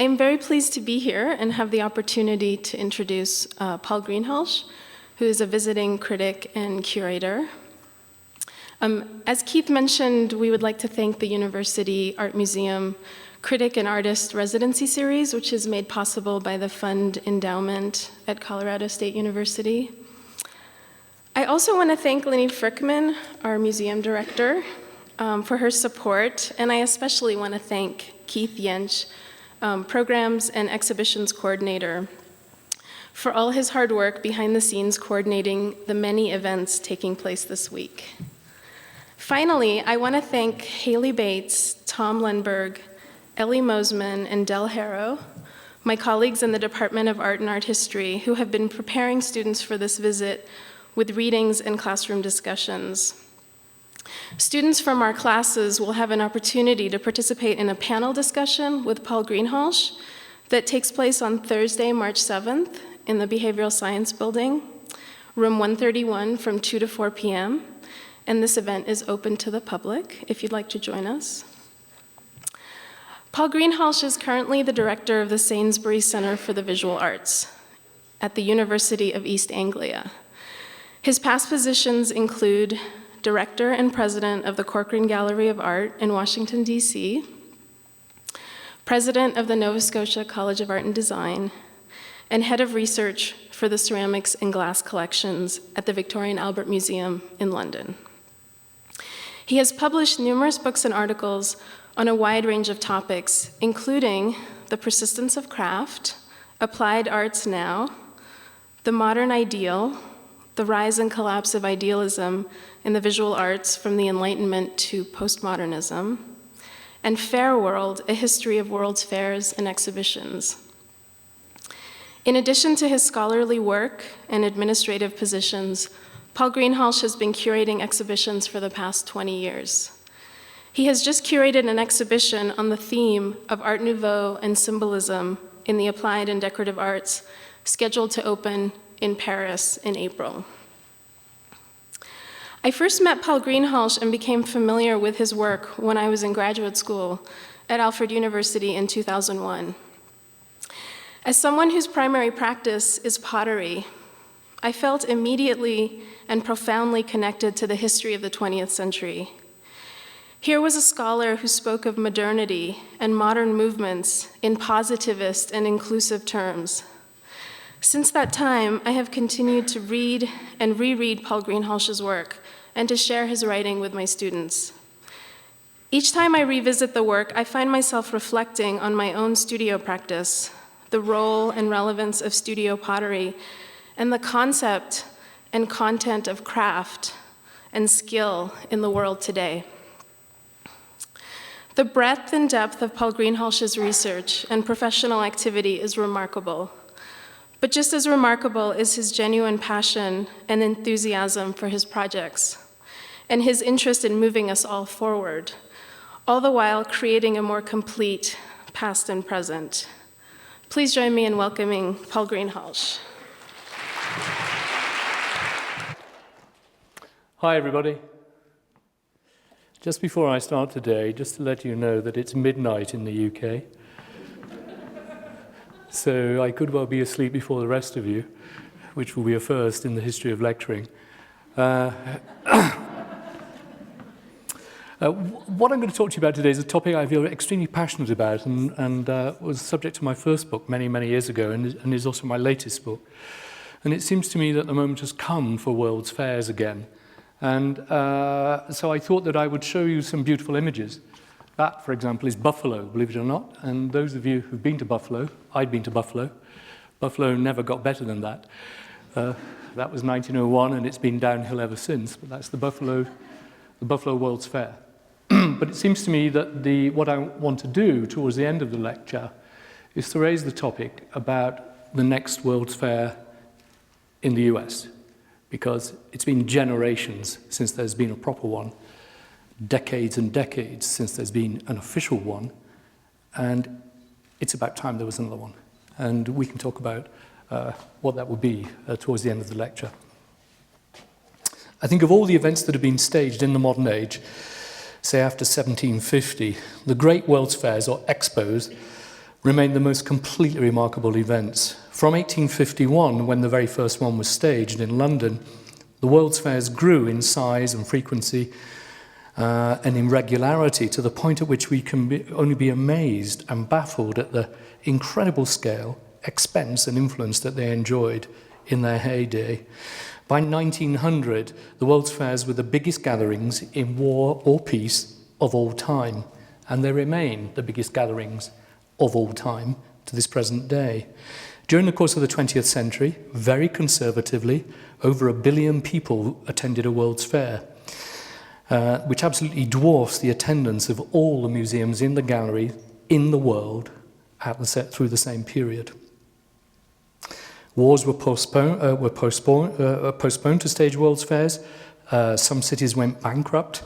I am very pleased to be here and have the opportunity to introduce Paul Greenhalgh, who is a visiting critic and curator. As Keith mentioned, we would like to thank the University Art Museum Critic and Artist Residency Series, which is made possible by the FUNd Endowment at Colorado State University. I also want to thank Lenny Frickman, our museum director, for her support, and I especially want to thank Keith Jensch, Programs and Exhibitions Coordinator, for all his hard work behind the scenes coordinating the many events taking place this week. Finally, I want to thank Haley Bates, Tom Lundberg, Ellie Mosman, and Del Harrow, my colleagues in the Department of Art and Art History, who have been preparing students for this visit with readings and classroom discussions. Students from our classes will have an opportunity to participate in a panel discussion with Paul Greenhalgh that takes place on Thursday, March 7th in the Behavioral Science Building, room 131 from 2 to 4 p.m., and this event is open to the public if you'd like to join us. Paul Greenhalgh is currently the director of the Sainsbury Center for the Visual Arts at the University of East Anglia. His past positions include director and president of the Corcoran Gallery of Art in Washington, D.C., president of the Nova Scotia College of Art and Design, and head of research for the ceramics and glass collections at the Victoria and Albert Museum in London. He has published numerous books and articles on a wide range of topics, including The Persistence of Craft, Applied Arts Now, The Modern Ideal, The Rise and Collapse of Idealism in the Visual Arts from the Enlightenment to Postmodernism, and Fair World, A History of World's Fairs and Exhibitions. In addition to his scholarly work and administrative positions, Paul Greenhalgh has been curating exhibitions for the past 20 years. He has just curated an exhibition on the theme of Art Nouveau and symbolism in the applied and decorative arts, scheduled to open in Paris in April. I first met Paul Greenhalgh and became familiar with his work when I was in graduate school at Alfred University in 2001. As someone whose primary practice is pottery, I felt immediately and profoundly connected to the history of the 20th century. Here was a scholar who spoke of modernity and modern movements in positivist and inclusive terms. Since that time, I have continued to read and reread Paul Greenhalgh's work and to share his writing with my students. Each time I revisit the work, I find myself reflecting on my own studio practice, the role and relevance of studio pottery, and the concept and content of craft and skill in the world today. The breadth and depth of Paul Greenhalgh's research and professional activity is remarkable. But just as remarkable is his genuine passion and enthusiasm for his projects, and his interest in moving us all forward, all the while creating a more complete past and present. Please join me in welcoming Paul Greenhalgh. Hi, everybody. Just before I start today, just to let you know that it's midnight in the UK. So I could well be asleep before the rest of you, which will be a first in the history of lecturing. What I'm going to talk to you about today is a topic I feel extremely passionate about and was subject to my first book many, many years ago and is also my latest book. And it seems to me that the moment has come for World's Fairs again. And so I thought that I would show you some beautiful images. That, for example, is Buffalo, believe it or not. And those of you who've been to Buffalo, I'd been to Buffalo. Buffalo never got better than that. That was 1901, and it's been downhill ever since. But that's the Buffalo World's Fair. But it seems to me that what I want to do towards the end of the lecture is to raise the topic about the next World's Fair in the US, because it's been generations since there's been a proper one, decades and decades since there's been an official one, and it's about time there was another one. And we can talk about what that would be towards the end of the lecture. I think of all the events that have been staged in the modern age, say after 1750, the great World's Fairs or expos remain the most completely remarkable events. From 1851, when the very first one was staged in London, the World's Fairs grew in size and frequency and in regularity to the point at which we can only be amazed and baffled at the incredible scale, expense and influence that they enjoyed in their heyday. By 1900, the World's Fairs were the biggest gatherings in war or peace of all time, and they remain the biggest gatherings of all time to this present day. During the course of the 20th century, very conservatively, over 1 billion people attended a World's Fair, which absolutely dwarfs the attendance of all the museums in the gallery in the world through the same period. Wars were postponed to stage World's Fairs. Some cities went bankrupt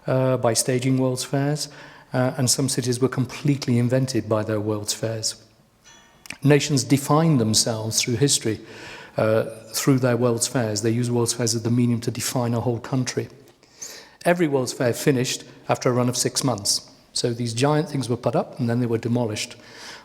by staging World's Fairs, and some cities were completely invented by their World's Fairs. Nations defined themselves through history, through their World's Fairs. They used World's Fairs as the medium to define a whole country. Every World's Fair finished after a run of 6 months. So these giant things were put up and then they were demolished.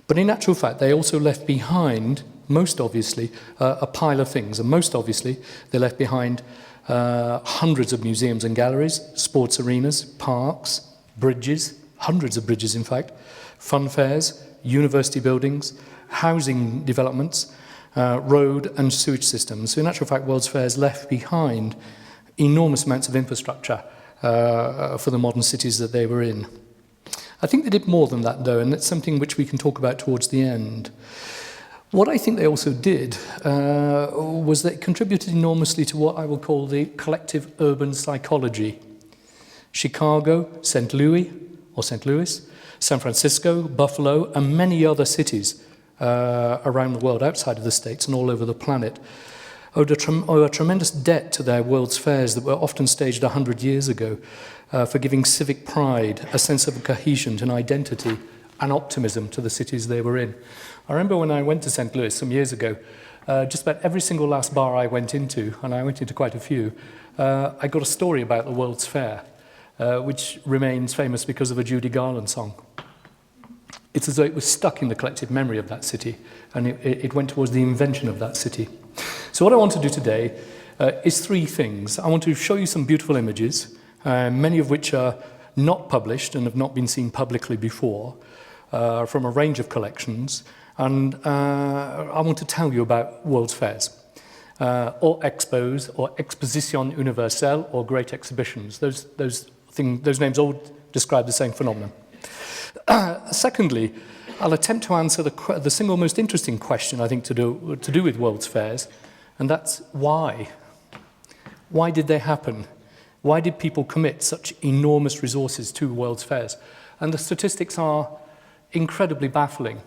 But in actual fact, they also left behind, most obviously, a pile of things. And most obviously, they left behind hundreds of museums and galleries, sports arenas, parks, bridges, hundreds of bridges, in fact, fun fairs, university buildings, housing developments, road and sewage systems. So in actual fact, World's Fairs left behind enormous amounts of infrastructure for the modern cities that they were in. I think they did more than that, though, and it's something which we can talk about towards the end. What I think they also did was they contributed enormously to what I will call the collective urban psychology. Chicago, St. Louis, San Francisco, Buffalo, and many other cities around the world, outside of the States and all over the planet, owed a tremendous debt to their World's Fairs that were often staged 100 years ago for giving civic pride, a sense of cohesion and identity and optimism to the cities they were in. I remember when I went to St. Louis some years ago, just about every single last bar I went into, and I went into quite a few, I got a story about the World's Fair, which remains famous because of a Judy Garland song. It's as though it was stuck in the collective memory of that city, and it went towards the invention of that city. So what I want to do today is 3 things. I want to show you some beautiful images, many of which are not published and have not been seen publicly before, from a range of collections, and I want to tell you about World's Fairs, or expos, or Exposition Universelle, or Great Exhibitions. Those names all describe the same phenomenon. Secondly, I'll attempt to answer the single most interesting question, I think, to do with World's Fairs, and that's why. Why did they happen? Why did people commit such enormous resources to World's Fairs? And the statistics are incredibly baffling.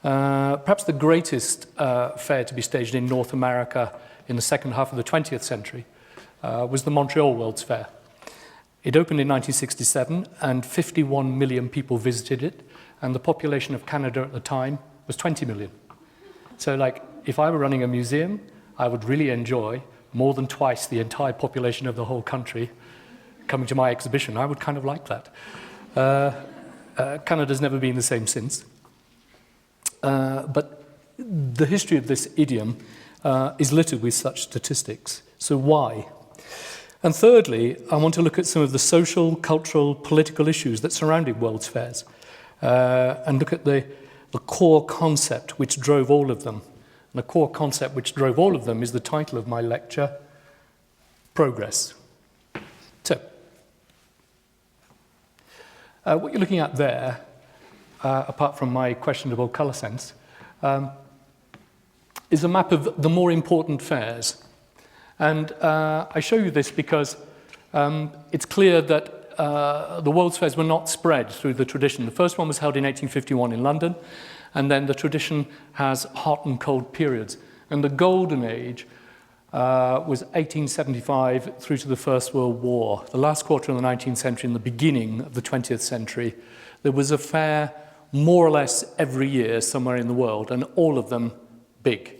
Perhaps the greatest fair to be staged in North America in the second half of the 20th century was the Montreal World's Fair. It opened in 1967, and 51 million people visited it, and the population of Canada at the time was 20 million. So, if I were running a museum, I would really enjoy more than twice the entire population of the whole country coming to my exhibition. I would kind of like that. Canada's never been the same since. But the history of this idiom is littered with such statistics. So why? And thirdly, I want to look at some of the social, cultural, political issues that surrounded World's Fairs and look at the core concept which drove all of them. And the core concept which drove all of them is the title of my lecture, Progress. So, what you're looking at there, apart from my questionable colour sense, is a map of the more important fairs. And I show you this because it's clear that the World's Fairs were not spread through the tradition. The first one was held in 1851 in London, and then the tradition has hot and cold periods. And the golden age was 1875 through to the First World War. The last quarter of the 19th century and the beginning of the 20th century, there was a fair more or less every year somewhere in the world, and all of them big.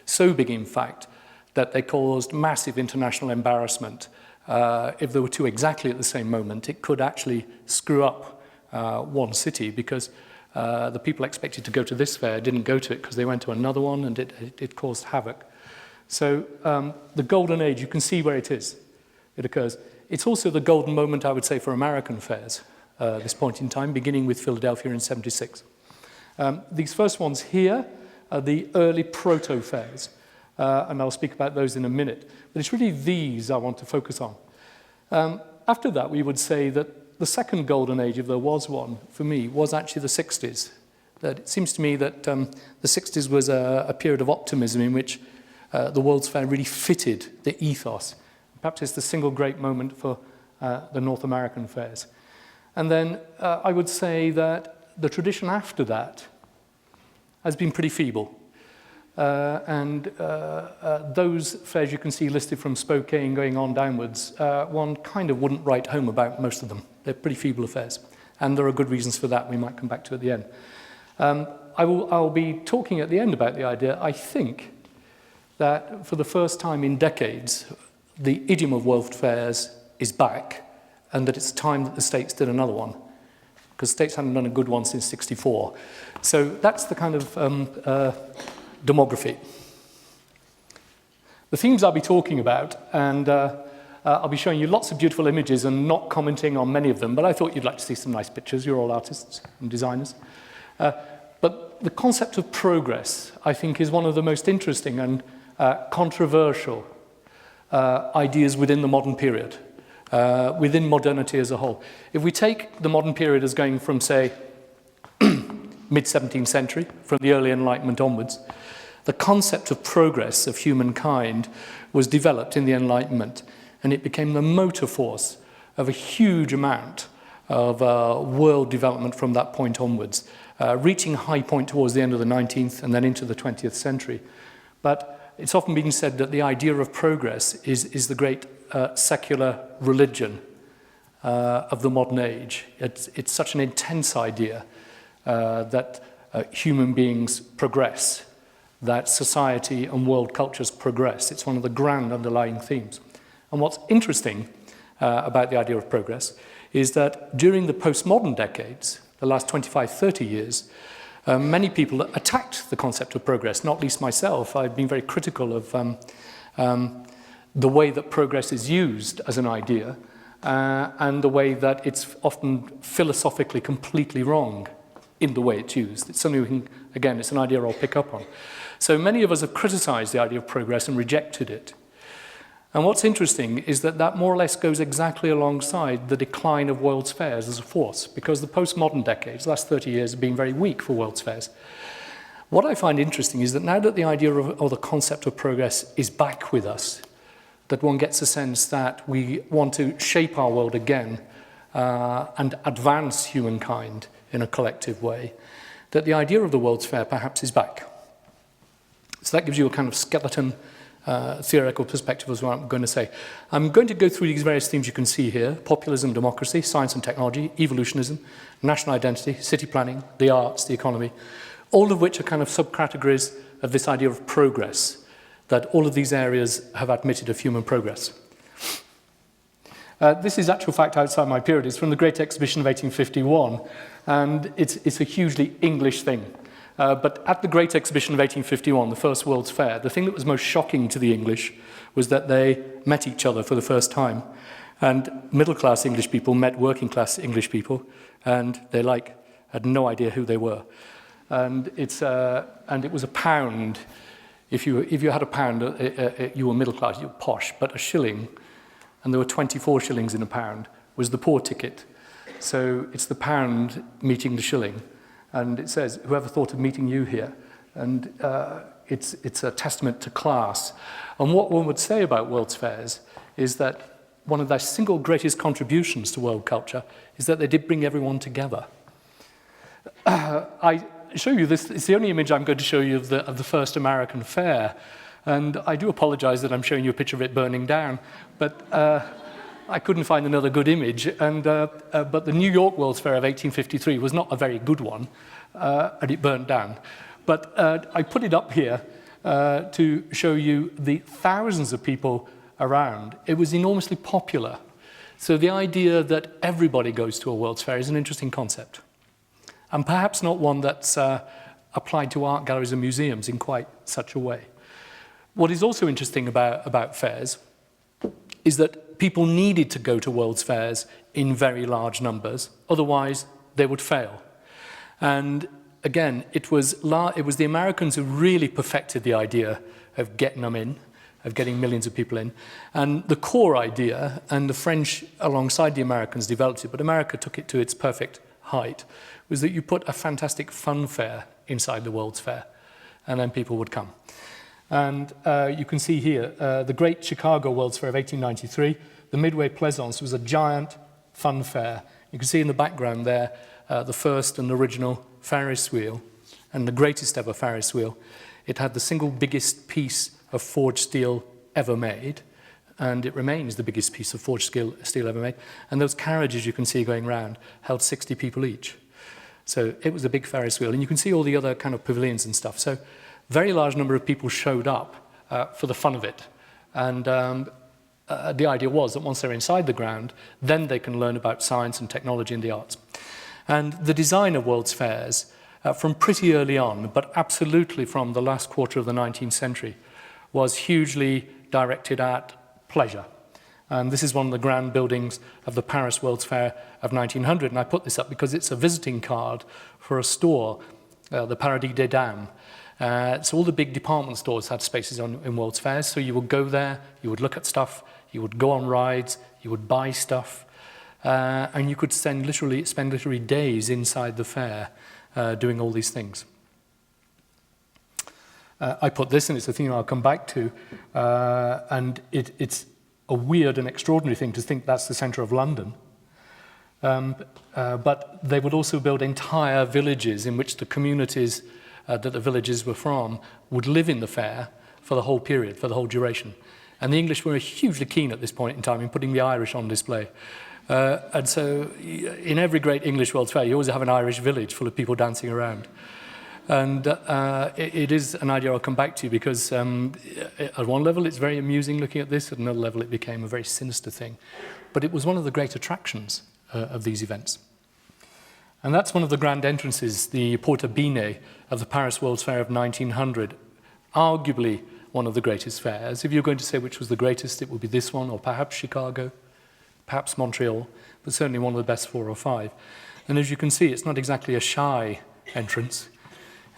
So big, in fact, that they caused massive international embarrassment. If there were 2 exactly at the same moment, it could actually screw up one city, because The people expected to go to this fair didn't go to it because they went to another one, and it caused havoc. So the golden age, you can see where it is. It occurs. It's also the golden moment, I would say, for American fairs, this point in time, beginning with Philadelphia in '76. These first ones here are the early proto-fairs, and I'll speak about those in a minute. But it's really these I want to focus on. After that, we would say that the second golden age, if there was one, for me, was actually the 60s. That it seems to me that the 60s was a period of optimism in which the World's Fair really fitted the ethos. Perhaps it's the single great moment for the North American fairs. And then I would say that the tradition after that has been pretty feeble. Those fairs you can see listed from Spokane going on downwards, one kind of wouldn't write home about most of them. They're pretty feeble affairs. And there are good reasons for that. We might come back to at the end. I'll be talking at the end about the idea, I think, that for the first time in decades, the idiom of world fairs is back, and that it's time that the States did another one, because States hadn't done a good one since '64. So that's the kind of demography. The themes I'll be talking about, and I'll be showing you lots of beautiful images and not commenting on many of them, but I thought you'd like to see some nice pictures. You're all artists and designers. But the concept of progress, I think, is one of the most interesting and controversial ideas within the modern period, within modernity as a whole. If we take the modern period as going from, say, mid-17th century, from the early Enlightenment onwards, the concept of progress of humankind was developed in the Enlightenment, and it became the motor force of a huge amount of world development from that point onwards, reaching a high point towards the end of the 19th and then into the 20th century. But it's often been said that the idea of progress is the great secular religion of the modern age. It's such an intense idea that human beings progress, that society and world cultures progress. It's one of the grand underlying themes. And what's interesting about the idea of progress is that during the postmodern decades, the last 25, 30 years, many people attacked the concept of progress, not least myself. I've been very critical of the way that progress is used as an idea and the way that it's often philosophically completely wrong in the way it's used. It's something we can, again, it's an idea I'll pick up on. So many of us have criticized the idea of progress and rejected it. And what's interesting is that that more or less goes exactly alongside the decline of World's Fairs as a force, because the postmodern decades, the last 30 years, have been very weak for World's Fairs. What I find interesting is that now that the idea of, or the concept of progress is back with us, that one gets a sense that we want to shape our world again and advance humankind in a collective way, that the idea of the World's Fair perhaps is back. So that gives you a kind of skeleton theoretical perspective is what I'm going to say. I'm going to go through these various themes you can see here: populism, democracy, science and technology, evolutionism, national identity, city planning, the arts, the economy, all of which are kind of subcategories of this idea of progress, that all of these areas have admitted of human progress. This is actual fact outside my period. It's from the Great Exhibition of 1851, and it's a hugely English thing. But at the Great Exhibition of 1851, the first World's Fair, the thing that was most shocking to the English was that they met each other for the first time. And middle-class English people met working-class English people, and they had no idea who they were. And it was a pound. If you had a pound, you were middle-class, you were posh. But a shilling, and there were 24 shillings in a pound, was the poor ticket. So it's the pound meeting the shilling. And it says, whoever thought of meeting you here? And it's a testament to class. And what one would say about World's Fairs is that one of their single greatest contributions to world culture is that they did bring everyone together. I show you this, it's the only image I'm going to show you of the first American fair. And I do apologize that I'm showing you a picture of it burning down, but I couldn't find another good image, but the New York World's Fair of 1853 was not a very good one, and it burned down. But I put it up here to show you the thousands of people around. It was enormously popular. So the idea that everybody goes to a World's Fair is an interesting concept. and perhaps not one that's applied to art galleries and museums in quite such a way. What is also interesting about fairs is that people needed to go to World's Fairs in very large numbers, otherwise they would fail. And again, it was the Americans who really perfected the idea of getting them in, of getting millions of people in. And the core idea, and the French alongside the Americans developed it, but America took it to its perfect height, was that you put a fantastic fun fair inside the World's Fair, and then people would come. And you can see here, the Great Chicago World's Fair of 1893, the Midway Plaisance was a giant fun fair. You can see in the background there the first and original Ferris wheel, and the greatest ever Ferris wheel. It had the single biggest piece of forged steel ever made, and it remains the biggest piece of forged steel ever made. And those carriages you can see going round held 60 people each. So it was a big Ferris wheel, and you can see all the other kind of pavilions and stuff. So very large number of people showed up for the fun of it. And the idea was that once they're inside the ground, then they can learn about science and technology and the arts. And the design of World's Fairs, from pretty early on, but absolutely from the last quarter of the 19th century, was hugely directed at pleasure. And this is one of the grand buildings of the Paris World's Fair of 1900. And I put this up because it's a visiting card for a store, the Paradis des Dames. So all the big department stores had spaces in World's Fairs. So you would go there, you would look at stuff, you would go on rides, you would buy stuff, and you could spend literally days inside the fair doing all these things. I put this, and it's a theme I'll come back to, and it's a weird and extraordinary thing to think that's the centre of London. But they would also build entire villages in which the communities that the villages were from would live in the fair for the whole period, for the whole duration. And the English were hugely keen at this point in time in putting the Irish on display. And so in every great English World's Fair, you always have an Irish village full of people dancing around. And it is an idea I'll come back to because at one level it's very amusing looking at this, at another level it became a very sinister thing. But it was one of the great attractions of these events. And that's one of the grand entrances, the Porta Bene of the Paris World's Fair of 1900, arguably one of the greatest fairs. If you're going to say which was the greatest, it would be this one, or perhaps Chicago, perhaps Montreal, but certainly one of the best 4 or 5. And as you can see, it's not exactly a shy entrance.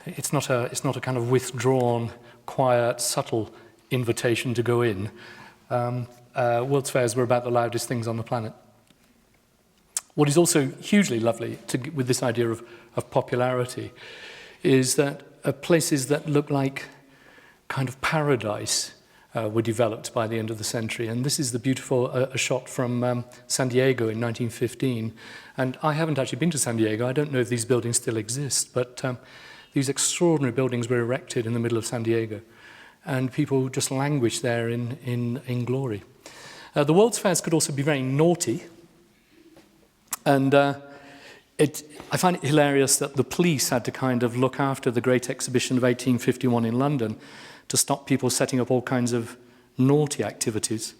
It's not a kind of withdrawn, quiet, subtle invitation to go in. World's Fairs were about the loudest things on the planet. What is also hugely lovely with this idea of popularity is that places that look like kind of paradise were developed by the end of the century. And this is the beautiful shot from San Diego in 1915. And I haven't actually been to San Diego. I don't know if these buildings still exist, but these extraordinary buildings were erected in the middle of San Diego. And people just languish there in glory. The World's Fairs could also be very naughty. And I find it hilarious that the police had to kind of look after the Great Exhibition of 1851 in London to stop people setting up all kinds of naughty activities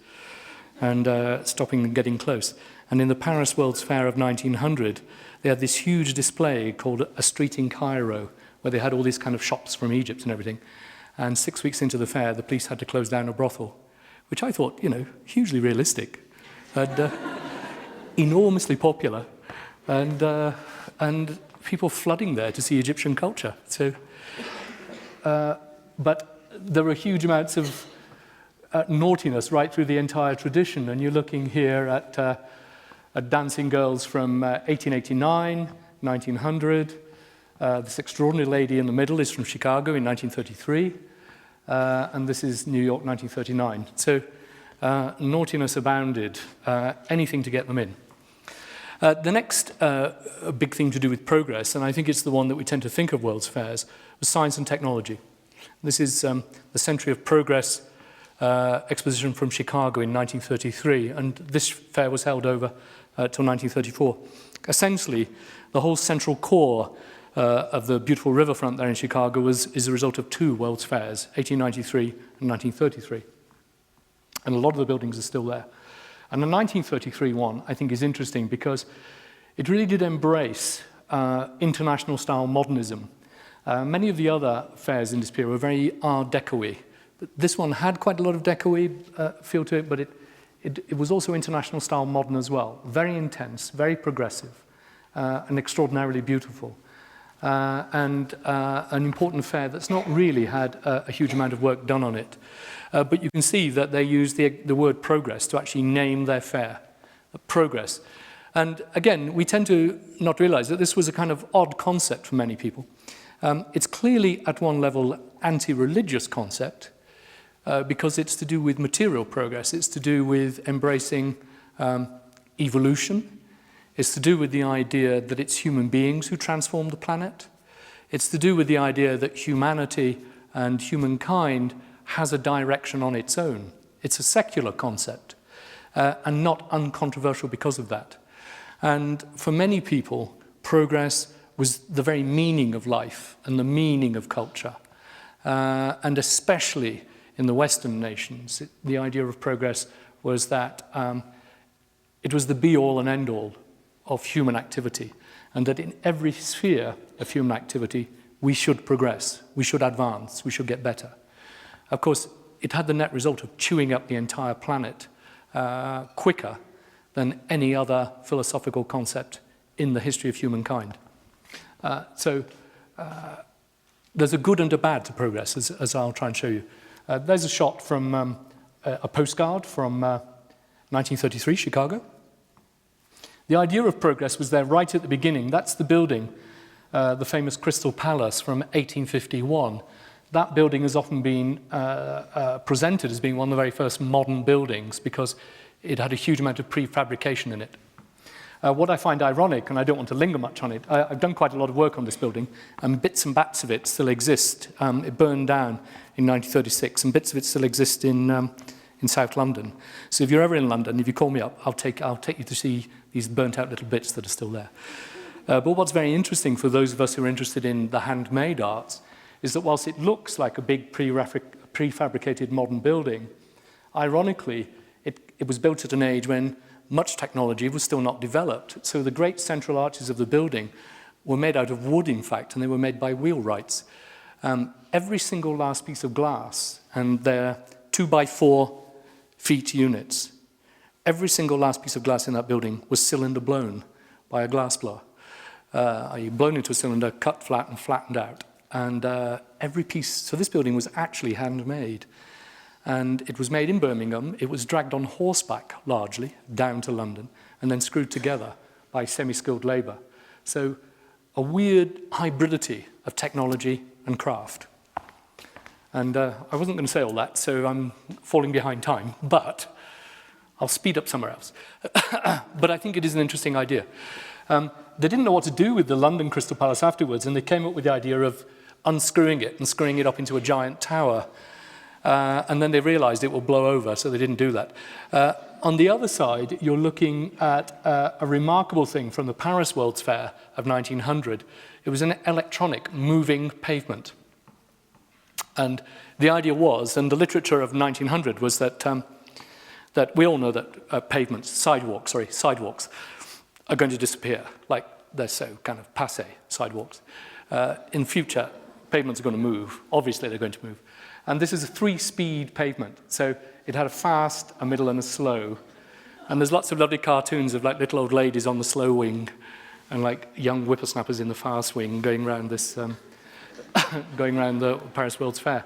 and stopping them getting close. And in the Paris World's Fair of 1900, they had this huge display called A Street in Cairo, where they had all these kind of shops from Egypt and everything. And 6 weeks into the fair, the police had to close down a brothel, which I thought, hugely realistic. And, enormously popular, and people flooding there to see Egyptian culture. So, but there were huge amounts of naughtiness right through the entire tradition, and you're looking here at dancing girls from 1889, 1900. This extraordinary lady in the middle is from Chicago in 1933, and this is New York, 1939. So naughtiness abounded, anything to get them in. The next big thing to do with progress, and I think it's the one that we tend to think of World's Fairs, was science and technology. This is the Century of Progress exposition from Chicago in 1933, and this fair was held over till 1934. Essentially, the whole central core of the beautiful riverfront there in Chicago is a result of 2 World's Fairs, 1893 and 1933. And a lot of the buildings are still there. And the 1933 one, I think, is interesting because it really did embrace international-style modernism. Many of the other fairs in this period were very Art Deco-y. This one had quite a lot of Deco-y feel to it, but it was also international-style modern as well. Very intense, very progressive, and extraordinarily beautiful. And an important fair that's not really had a huge amount of work done on it. But you can see that they use the word progress to actually name their fair. Progress. And again, we tend to not realize that this was a kind of odd concept for many people. It's clearly, at one level, anti-religious concept, because it's to do with material progress. It's to do with embracing evolution. It's to do with the idea that it's human beings who transform the planet. It's to do with the idea that humanity and humankind has a direction on its own. It's a secular concept, and not uncontroversial because of that. And for many people, progress was the very meaning of life and the meaning of culture. And especially in the Western nations, the idea of progress was that it was the be-all and end-all of human activity, and that in every sphere of human activity, we should progress, we should advance, we should get better. Of course, it had the net result of chewing up the entire planet quicker than any other philosophical concept in the history of humankind. So there's a good and a bad to progress, as I'll try and show you. There's a shot from a postcard from 1933, Chicago. The idea of progress was there right at the beginning. That's the building, the famous Crystal Palace from 1851. That building has often been presented as being one of the very first modern buildings because it had a huge amount of prefabrication in it. What I find ironic, and I don't want to linger much on it, I've done quite a lot of work on this building, and bits and bats of it still exist. It burned down in 1936, and bits of it still exist in South London. So if you're ever in London, if you call me up, I'll take you to see these burnt-out little bits that are still there. But what's very interesting for those of us who are interested in the handmade arts is that whilst it looks like a big prefabricated modern building, ironically, it was built at an age when much technology was still not developed. So the great central arches of the building were made out of wood, in fact, and they were made by wheelwrights. Every single last piece of glass, and they're 2x4 feet units, every single last piece of glass in that building was cylinder blown by a glass blower. You blown into a cylinder, cut flat and flattened out. And every piece, so this building was actually handmade. And it was made in Birmingham. It was dragged on horseback, largely, down to London, and then screwed together by semi-skilled labor. So a weird hybridity of technology and craft. And I wasn't going to say all that, so I'm falling behind time, but I'll speed up somewhere else. But I think it is an interesting idea. They didn't know what to do with the London Crystal Palace afterwards, and they came up with the idea of unscrewing it and screwing it up into a giant tower. And then they realized it will blow over, so they didn't do that. On the other side, you're looking at a remarkable thing from the Paris World's Fair of 1900. It was an electronic moving pavement. And the idea was, and the literature of 1900 was that, that we all know that sidewalks are going to disappear, like they're so kind of passé sidewalks. In future, pavements are going to move. Obviously, they're going to move. And this is a 3-speed pavement. So it had a fast, a middle, and a slow. And there's lots of lovely cartoons of like little old ladies on the slow wing and like young whippersnappers in the fast wing going around this, going around the Paris World's Fair.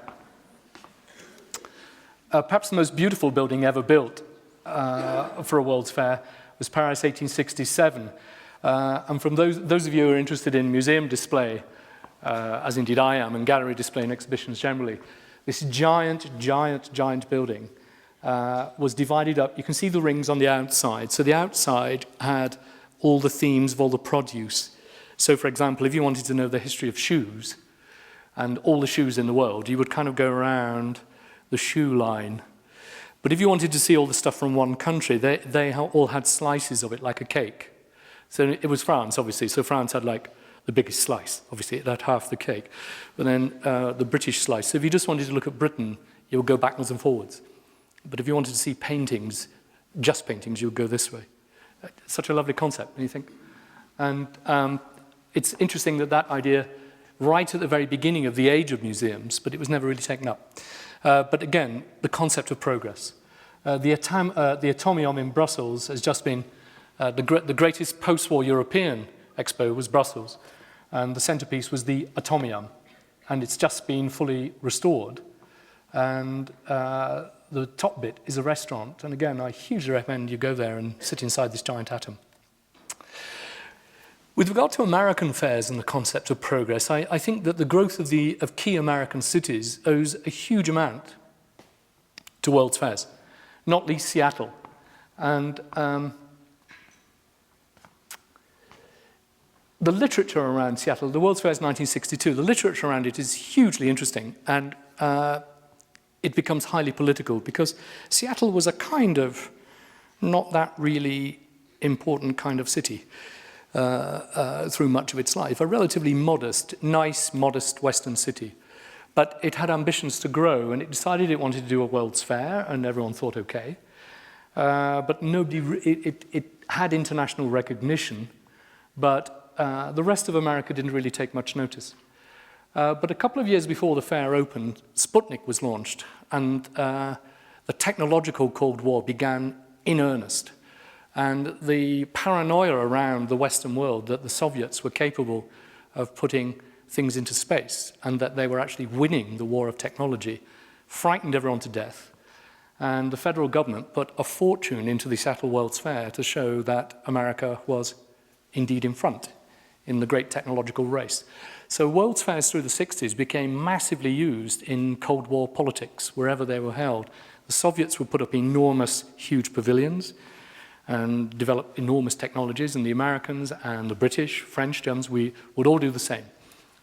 Perhaps the most beautiful building ever built for a World's Fair was Paris 1867. And from those of you who are interested in museum display, as indeed I am, and gallery display and exhibitions generally, this giant building was divided up. You can see the rings on the outside. So the outside had all the themes of all the produce. So, for example, if you wanted to know the history of shoes and all the shoes in the world, you would kind of go around the shoe line. But if you wanted to see all the stuff from one country, they all had slices of it like a cake. So it was France, obviously. So France had like the biggest slice. Obviously, it had half the cake. But then the British slice. So if you just wanted to look at Britain, you would go backwards and forwards. But if you wanted to see paintings, just paintings, you would go this way. It's such a lovely concept, don't you think? And it's interesting that that idea, right at the very beginning of the age of museums, but it was never really taken up. But again, the concept of progress. The Atomium in Brussels has just been the greatest post-war European expo was Brussels, and the centerpiece was the Atomium, and it's just been fully restored. And the top bit is a restaurant, and again, I hugely recommend you go there and sit inside this giant atom. With regard to American fairs and the concept of progress, I think that the growth of key American cities owes a huge amount to World's Fairs, not least Seattle. And the literature around Seattle, the World's Fair is 1962, the literature around it is hugely interesting, and it becomes highly political because Seattle was a kind of not that really important kind of city through much of its life, a relatively modest, nice, modest Western city. But it had ambitions to grow, and it decided it wanted to do a World's Fair, and everyone thought, okay. But it had international recognition, but the rest of America didn't really take much notice. But a couple of years before the fair opened, Sputnik was launched, and the technological Cold War began in earnest. And the paranoia around the Western world that the Soviets were capable of putting things into space and that they were actually winning the war of technology frightened everyone to death. And the federal government put a fortune into the Seattle World's Fair to show that America was indeed in front in the great technological race. So World's Fairs through the 60s became massively used in Cold War politics wherever they were held. The Soviets would put up enormous, huge pavilions and develop enormous technologies, and the Americans and the British, French, Germans, we would all do the same.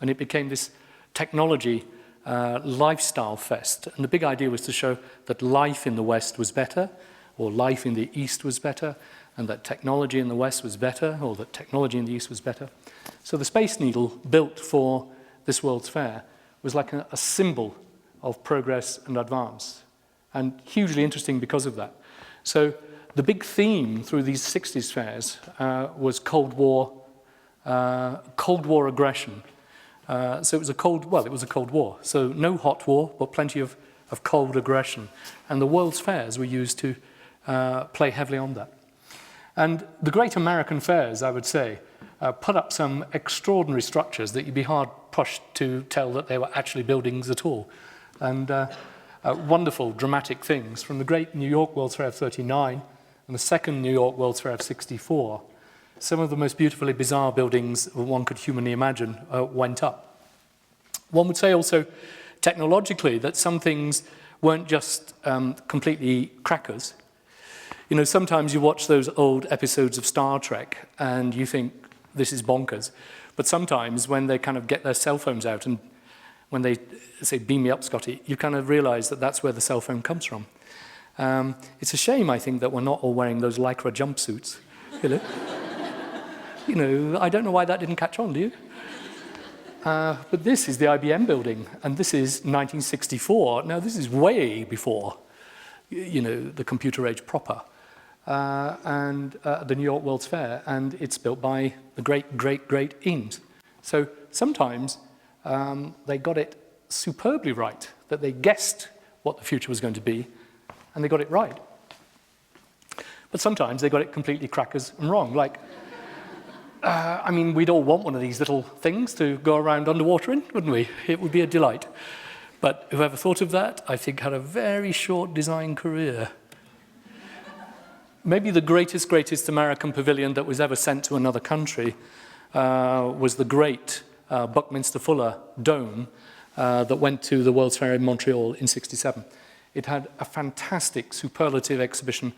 And it became this technology lifestyle fest. And the big idea was to show that life in the West was better, or life in the East was better, and that technology in the West was better, or that technology in the East was better. So the Space Needle, built for this World's Fair, was like a symbol of progress and advance, and hugely interesting because of that. So the big theme through these 60s fairs was Cold War aggression. So it was a Cold War. So no hot war, but plenty of cold aggression. And the World's Fairs were used to play heavily on that. And the great American fairs, I would say, put up some extraordinary structures that you'd be hard-pushed to tell that they were actually buildings at all. And wonderful, dramatic things, from the great New York World's Fair of '39 and the second New York World's Fair of '64. Some of the most beautifully bizarre buildings one could humanly imagine went up. One would say also, technologically, that some things weren't just completely crackers. You know, sometimes you watch those old episodes of Star Trek and you think, this is bonkers. But sometimes when they kind of get their cell phones out and when they say, beam me up, Scotty, you kind of realize that that's where the cell phone comes from. It's a shame, I think, that we're not all wearing those Lycra jumpsuits. You know, I don't know why that didn't catch on, do you? But this is the IBM building, and this is 1964. Now, this is way before, you know, the computer age proper, and the New York World's Fair, and it's built by the great Eames. So sometimes they got it superbly right, that they guessed what the future was going to be, and they got it right. But sometimes they got it completely crackers and wrong, like, I mean, we'd all want one of these little things to go around underwater in, wouldn't we? It would be a delight. But whoever thought of that, I think, had a very short design career. Maybe the greatest American pavilion that was ever sent to another country was the great Buckminster Fuller dome that went to the World's Fair in Montreal in '67. It had a fantastic superlative exhibition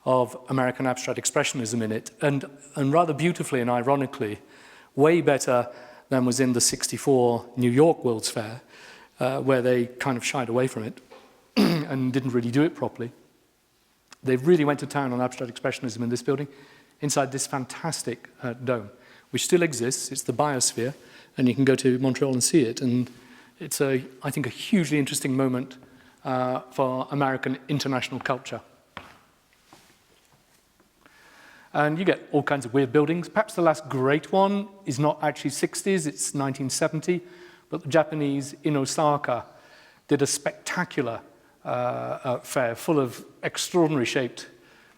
of American abstract expressionism in it, and rather beautifully and ironically, way better than was in the '64 New York World's Fair, where they kind of shied away from it and didn't really do it properly. They really went to town on abstract expressionism in this building, inside this fantastic dome, which still exists. It's the Biosphere, and you can go to Montreal and see it, and it's, I think, a hugely interesting moment for American international culture. And you get all kinds of weird buildings. Perhaps the last great one is not actually 60s, it's 1970, but the Japanese in Osaka did a spectacular fair full of extraordinary shaped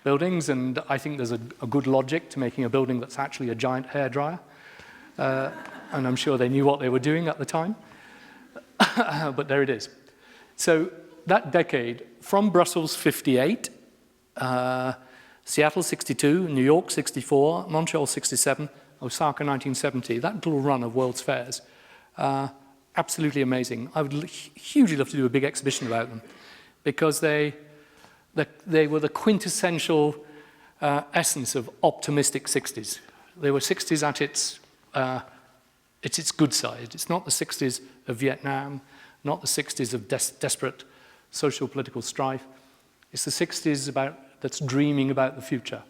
buildings, and I think there's a good logic to making a building that's actually a giant hairdryer. And I'm sure they knew what they were doing at the time. But there it is. So that decade, from Brussels 58, Seattle 62, New York 64, Montreal 67, Osaka 1970, that little run of World's Fairs, absolutely amazing. I would hugely love to do a big exhibition about them because they were the quintessential essence of optimistic 60s. They were 60s at its good side. It's not the 60s of Vietnam, not the 60s of desperate social political strife. It's the 60s that's dreaming about the future.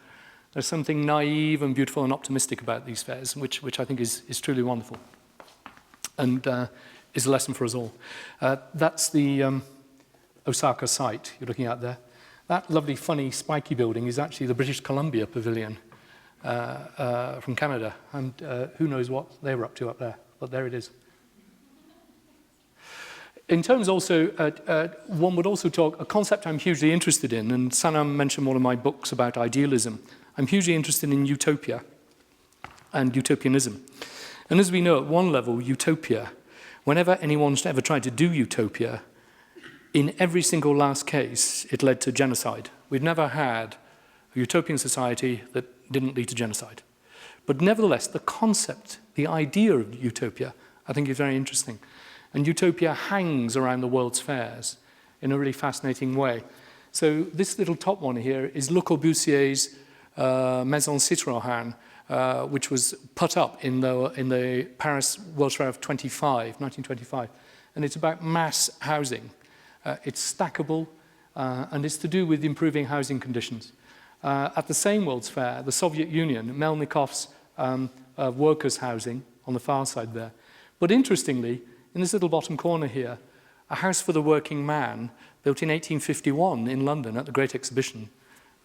There's something naive and beautiful and optimistic about these fairs, which I think is truly wonderful and is a lesson for us all. That's the Osaka site you're looking at there. That lovely, funny, spiky building is actually the British Columbia Pavilion from Canada, and who knows what they were up to up there, but there it is. In terms also, one would also talk, a concept I'm hugely interested in, and Sanam mentioned one of my books about idealism. I'm hugely interested in utopia and utopianism. And as we know, at one level, utopia, whenever anyone's ever tried to do utopia, in every single last case, it led to genocide. We've never had a utopian society that didn't lead to genocide. But nevertheless, the concept, the idea of utopia, I think is very interesting. And utopia hangs around the World's Fairs in a really fascinating way. So this little top one here is Le Corbusier's Maison Citroën, which was put up in the Paris World's Fair of 1925. And it's about mass housing. It's stackable, and it's to do with improving housing conditions. At the same World's Fair, the Soviet Union, Melnikov's workers' housing on the far side there. But interestingly, in this little bottom corner here, a house for the working man built in 1851 in London at the Great Exhibition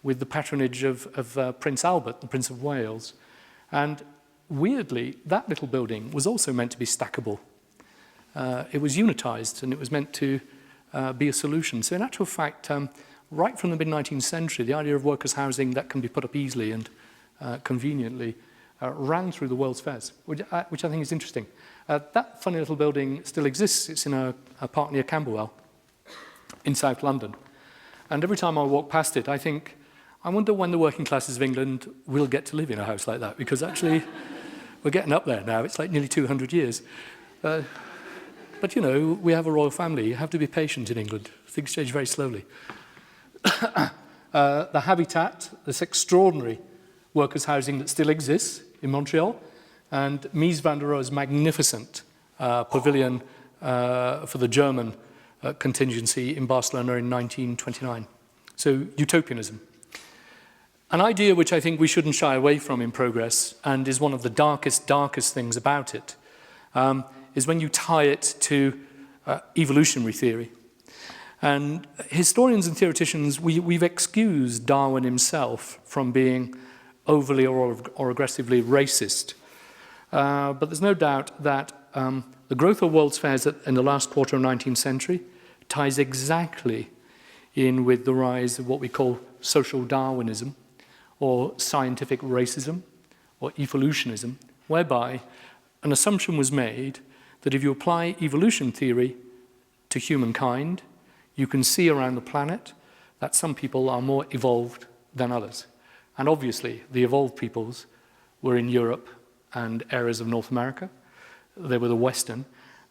with the patronage of Prince Albert, the Prince of Wales. And weirdly, that little building was also meant to be stackable. It was unitized, and it was meant to be a solution. So in actual fact, right from the mid-19th century, the idea of workers' housing that can be put up easily and conveniently ran through the World's Fairs, which I think is interesting. That funny little building still exists. It's in a park near Camberwell in South London. And every time I walk past it, I think, I wonder when the working classes of England will get to live in a house like that, because actually we're getting up there now. It's like nearly 200 years. But, you know, we have a royal family. You have to be patient in England. Things change very slowly. The Habitat, this extraordinary workers' housing that still exists in Montreal, and Mies van der Rohe's magnificent pavilion for the German contingency in Barcelona in 1929. So, utopianism. An idea which I think we shouldn't shy away from in progress, and is one of the darkest things about it, is when you tie it to evolutionary theory. And historians and theoreticians, we've excused Darwin himself from being overly or aggressively racist. But there's no doubt that the growth of World's Fairs in the last quarter of the 19th century ties exactly in with the rise of what we call social Darwinism, or scientific racism, or evolutionism, whereby an assumption was made that if you apply evolution theory to humankind, you can see around the planet that some people are more evolved than others. And obviously, the evolved peoples were in Europe and areas of North America. They were the Western,